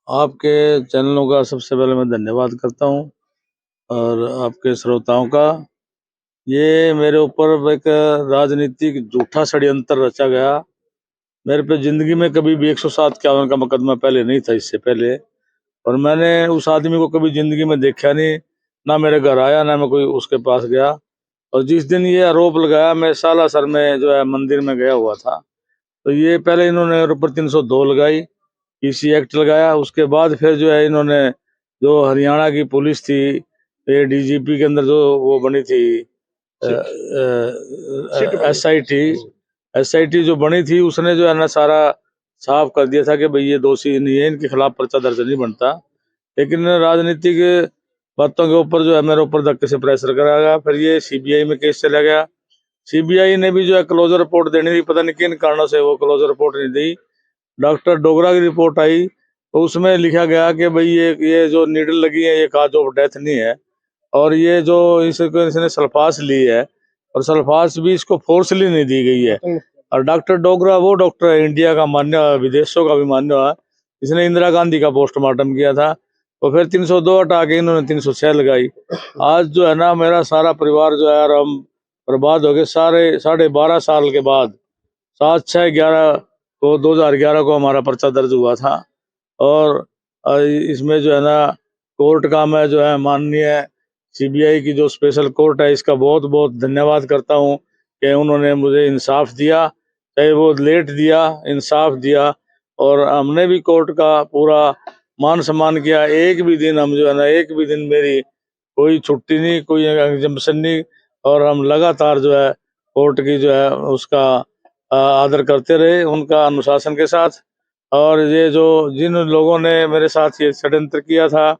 आपके चैनलों का सबसे पहले मैं धन्यवाद करता हूँ और आपके श्रोताओं का। ये मेरे ऊपर एक राजनीतिक झूठा षड्यंत्र रचा गया। मेरे पे जिंदगी में कभी भी 107-51 का मुकदमा पहले नहीं था इससे पहले, और मैंने उस आदमी को कभी जिंदगी में देखा नहीं, ना मेरे घर आया ना मैं कोई उसके पास गया। और जिस दिन ये आरोप लगाया, मैं सालासर में जो है मंदिर में गया हुआ था, तो ये पहले इन्होंने मेरे ऊपर 302 लगाई, पीसी एक्ट लगाया। उसके बाद फिर जो है इन्होंने जो हरियाणा की पुलिस थी, ये डीजीपी के अंदर जो वो बनी थी एसआईटी जो बनी थी, उसने जो है ना सारा साफ कर दिया था कि भाई ये दोषी नहीं है, इनके खिलाफ पर्चा दर्ज नहीं बनता। लेकिन राजनीतिक बातों के ऊपर जो है मेरे ऊपर धक्के से प्रेशर कराया गया। फिर ये सीबीआई में केस चला गया। सीबीआई ने भी जो है क्लोजर रिपोर्ट देनी थी, पता नहीं किन कारणों से वो क्लोजर रिपोर्ट नहीं दी। डॉक्टर डोगरा की रिपोर्ट आई तो उसमें लिखा गया कि भाई ये जो नीडल लगी है ये काज ऑफ डेथ नहीं है, और ये जो इसने सल्फास ली है, और सल्फास भी इसको फोर्सली नहीं दी गई है। और डॉक्टर डोगरा वो डॉक्टर है इंडिया का मान्य, विदेशों का भी मान्य है, इसने इंदिरा गांधी का पोस्टमार्टम किया था। तो फिर 302 हटा के इन्होंने 306 लगाई। आज जो है ना मेरा सारा परिवार जो है, और हम बर्बाद हो गए सारे। 12.5 साल के बाद 7/6/11 को 2011 को हमारा पर्चा दर्ज हुआ था। और इसमें जो है ना कोर्ट का मैं जो है माननीय सीबीआई की जो स्पेशल कोर्ट है, इसका बहुत बहुत धन्यवाद करता हूँ कि उन्होंने मुझे इंसाफ दिया, चाहे वो लेट दिया, इंसाफ दिया। और हमने भी कोर्ट का पूरा मान सम्मान किया। एक भी दिन हम जो है ना, एक भी दिन मेरी कोई छुट्टी नहीं, कोई एग्जाम्पशन नहीं, और हम लगातार जो है कोर्ट की जो है उसका आदर करते रहे, उनका अनुशासन के साथ। और ये जो जिन लोगों ने मेरे साथ ये षड्यंत्र किया था,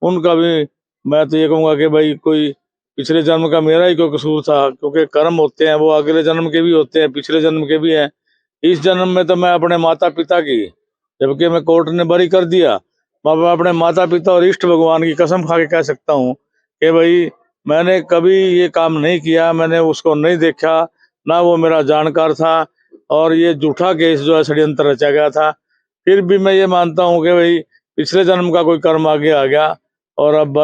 उनका भी मैं तो ये कहूँगा कि भाई कोई पिछले जन्म का मेरा ही कोई कसूर था, क्योंकि कर्म होते हैं वो अगले जन्म के भी होते हैं, पिछले जन्म के भी हैं। इस जन्म में तो मैं अपने माता पिता की, जबकि मैं कोर्ट ने बरी कर दिया, मैं अपने माता पिता और इष्ट भगवान की कसम खा के कह सकता हूँ कि भाई मैंने कभी ये काम नहीं किया, मैंने उसको नहीं देखा, ना वो मेरा जानकार था, और ये झूठा केस जो है षड्यंत्र रचा गया था। फिर भी मैं ये मानता हूँ कि भाई पिछले जन्म का कोई कर्म आगे आ गया, और अब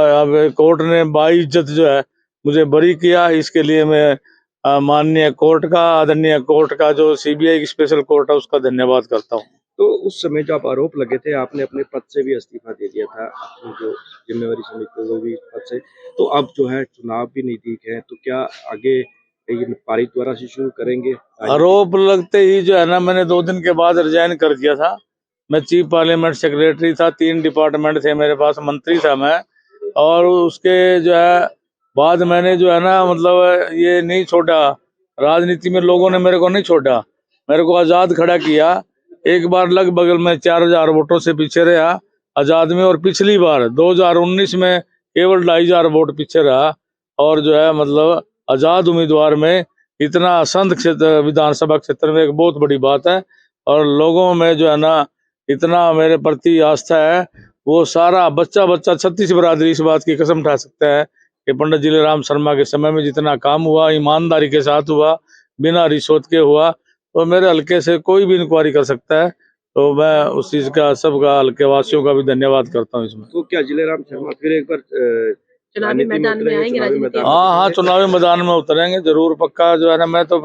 कोर्ट ने बाइज्जत जो है मुझे बरी किया। इसके लिए मैं माननीय कोर्ट का, आदरणीय कोर्ट का, जो सीबीआई की स्पेशल कोर्ट है, उसका धन्यवाद करता हूँ। तो उस समय जब आरोप लगे थे, आपने अपने पद से भी इस्तीफा दे दिया था, अपनी जो जिम्मेवारी समझते हुए भी पद से, तो अब जो है चुनाव भी नजदीक है, तो क्या आगे ये पारित द्वारा से शुरू करेंगे? आरोप लगते ही जो है ना मैंने 2 दिन के बाद रिजाइन कर दिया था। मैं चीफ पार्लियामेंट सेक्रेटरी था, 3 डिपार्टमेंट थे मेरे पास, मंत्री था मैं। और उसके जो है बाद मैंने जो है ना मतलब ये नहीं छोड़ा, राजनीति में लोगों ने मेरे को नहीं छोड़ा, मेरे को आजाद खड़ा किया। एक बार लगभग मैं 4000 वोटों से पीछे रहा आजाद में, और पिछली बार 2019 में केवल 2500 वोट पीछे रहा। और जो है मतलब आजाद उम्मीदवार में इतना असंध क्षेत्र, विधानसभा क्षेत्र में, एक बहुत बड़ी बात है। और लोगों में जो है ना इतना मेरे प्रति आस्था है, वो सारा बच्चा बच्चा 36 बरादरी इस बात की कसम उठा सकता है कि पंडित जिलेराम शर्मा के समय में जितना काम हुआ, ईमानदारी के साथ हुआ, बिना रिश्वत के हुआ। तो मेरे हल्के से कोई भी इंक्वायरी कर सकता है, तो मैं उस चीज का, सबका, हल्के वासियों का भी धन्यवाद करता हूँ इसमें। तो क्या जिलेराम शर्मा फिर एक बार चुनावी मैदान में आएंगे? हाँ, चुनावी मैदान में उतरेंगे जरूर, पक्का। जो है ना मैं तो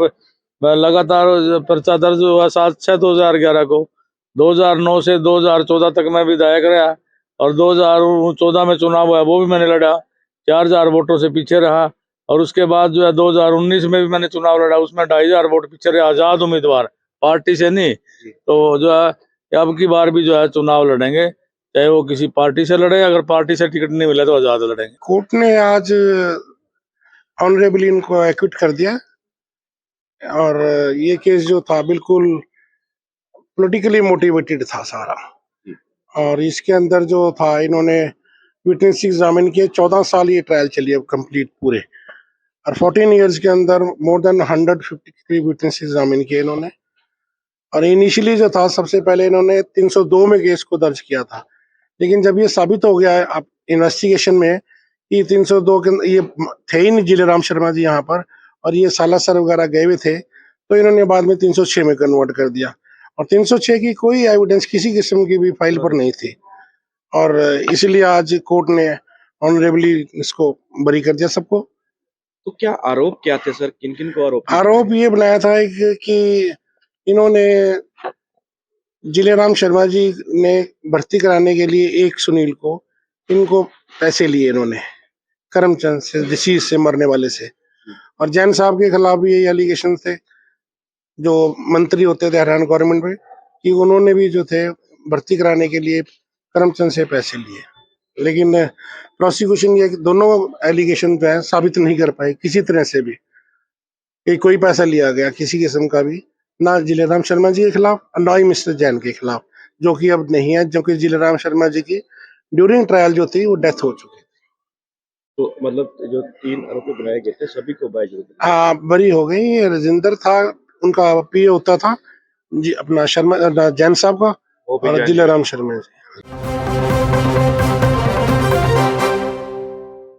लगातार पर्चा दर्ज हुआ 7/6/2011 को, 2009 से 2014 तक मैं विधायक रहा, और 2014 में चुनाव हुआ वो भी मैंने लड़ा, 4000 वोटों से पीछे रहा। और उसके बाद जो है 2019 में भी मैंने चुनाव लड़ा, उसमें 2500 वोट पीछे रहे, आजाद उम्मीदवार, पार्टी से नहीं। तो जो है अब की बार भी जो है चुनाव लड़ेंगे, चाहे वो किसी पार्टी से लड़े, अगर पार्टी से टिकट नहीं मिले तो आजाद लड़ेंगे। कोर्ट ने आज ऑनरेबली इनको एक्विट कर दिया, और ये केस जो था बिल्कुल पॉलिटिकली मोटिवेटेड था सारा। और इसके अंदर जो था, इन्होंने विटनेस एग्जामिन किए, 14 साल ये ट्रायल चली अब कंप्लीट पूरे, और 14 इयर्स के अंदर मोर देन 153 विटनेस एग्जामिन किए इन्होंने। और इनिशियली जो था, सबसे पहले इन्होंने 302 में केस को दर्ज किया था, लेकिन जब ये साबित हो गया है इन्वेस्टिगेशन में कि 302 के ये थे ही नहीं जिलेराम शर्मा जी यहाँ पर, और ये सालासर वगैरह गए हुए थे, तो इन्होंने बाद में 306 में कन्वर्ट कर दिया। और 306 की कोई एविडेंस किसी किस्म की भी फाइल पर नहीं थी। और इसीलिए आज कोर्ट ने ऑनरेबली इसको बरी कर दिया सबको। तो क्या आरोप क्या थे सर, किन किन को आरोप ये बनाया था कि इन्होंने जिलेराम शर्मा जी ने भर्ती कराने के लिए एक सुनील को इनको पैसे लिए इन्होंने करमचंद से, डिसीज से, मरने वाले से। और जैन साहब के खिलाफ भी यही एलिगेशन थे, जो मंत्री होते थे हरियाणा गवर्नमेंट में, कि उन्होंने भी जो थे भर्ती कराने के लिए करमचंद से पैसे लिए। लेकिन प्रोसिक्यूशन ये दोनों एलिगेशन जो है साबित नहीं कर पाए किसी तरह से भी कि कोई पैसा लिया गया किसी किस्म का भी, ना जिलेराम शर्मा जी के खिलाफ और ना ही मिस्टर जैन के खिलाफ, जो कि अब नहीं है, जो कि जिलेराम शर्मा जी की ड्यूरिंग ट्रायल जो थी वो डेथ हो चुकी। तो मतलब जो 3 आरोपी बनाए गए थे सभी को बाइज्जत हाँ, बरी हो गई। ये राजेंद्र था, उनका पीए होता था जी, अपना शर्मा जैन साहब का, वो भी और जैन जिलेराम शर्मा जी।